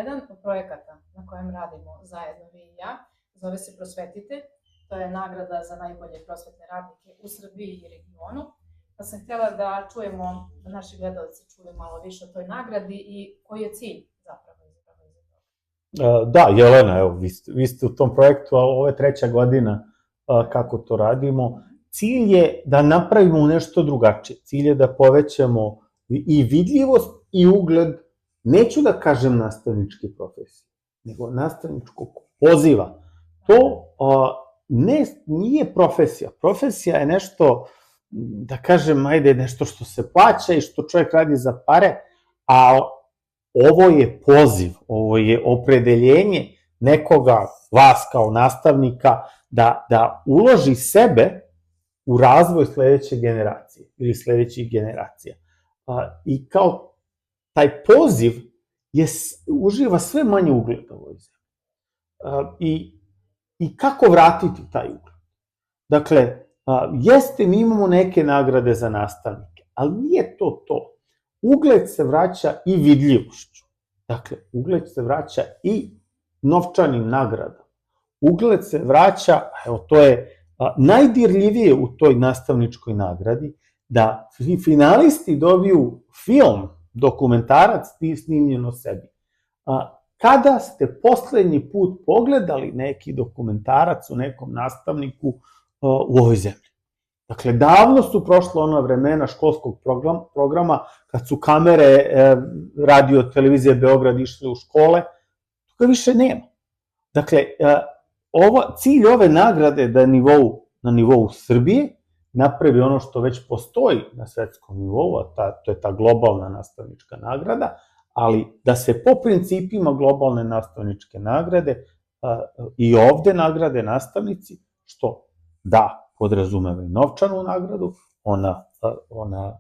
Jedan od projekata na kojem radimo zajedno vi i ja zove se Prosvetite. To je nagrada za najbolje prosvetne radnike u Srbiji i regionu. Pa sam htjela da čujemo, da naši gledalci čuju malo više o toj nagradi i koji je cilj zapravo iza toga. Da, Jelena, evo, vi ste u tom projektu, ali ovo je 3. godina kako to radimo. Cilj je da napravimo nešto drugačije. Cilj je da povećamo i vidljivost i ugled, neću da kažem nastavničke profesije, nego nastavničkog poziva. To nije profesija. Profesija je nešto, da kažem, ajde, nešto što se plaća i što čovjek radi za pare, a ovo je poziv, ovo je opredeljenje nekoga, vas kao nastavnika, da uloži sebe u razvoj sledeće generacije ili sledećih generacija. I kao taj poziv uživa sve manje ugleda u ovoj zemlji. I kako vratiti taj ugled? Dakle, jeste, mi imamo neke nagrade za nastavnike, ali nije to to. Ugled se vraća i vidljivošću. Dakle, ugled se vraća i novčanim nagradama. Ugled se vraća, evo, to je najdirljivije u toj nastavničkoj nagradi, da finalisti dobiju film, dokumentarac snimljen o sebi. Kada ste poslednji put pogledali neki dokumentarac o nekom nastavniku u ovoj zemlji? Dakle, davno su prošla ona vremena školskog programa, kad su kamere radio televizije Beograd išle u škole, toga više nema. Dakle, cilj ove nagrade je da na nivou Srbije napravi ono što već postoji na svetskom nivou, a to je ta globalna nastavnička nagrada, ali da se po principima globalne nastavničke nagrade i ovde nagrade nastavnici, što da podrazumeva i novčanu nagradu, ona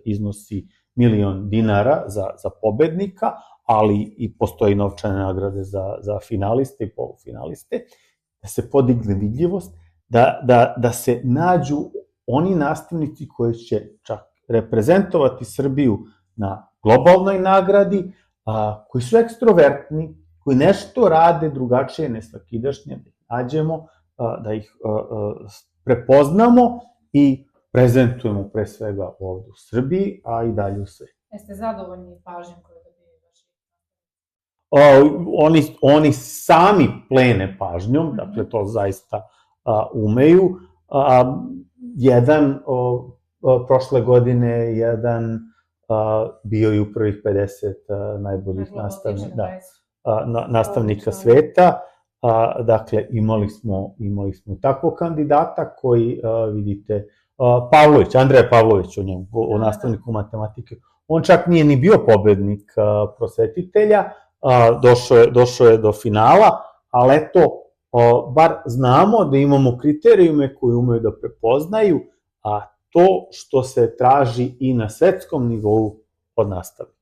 iznosi 1.000.000 dinara za pobednika, ali i postoji novčane nagrade za finaliste i polufinaliste, da se podigne vidljivost, da se nađu oni nastavnici koji će čak reprezentovati Srbiju na globalnoj nagradi, koji su ekstrovertni, koji nešto rade drugačije, nesvakidašnje, da ih nađemo, da ih prepoznamo i prezentujemo pre svega ovde u Srbiji, a i dalje u svetu. Jeste zadovoljni pažnjom koju dobijaju vaši? Oni sami plene pažnjom, dakle to zaista umeju. Prošle godine jedan bio i u prvih 50 najboljih nastavnika sveta. Dakle, imali smo takvog kandidata koji, vidite, Andreja Pavlović, o nastavniku matematike, on čak nije ni bio pobednik prosvetitelja, došao je do finala, ali eto, bar znamo da imamo kriterijume koji umeju da prepoznaju, a to što se traži i na svetskom nivou od nastavnika.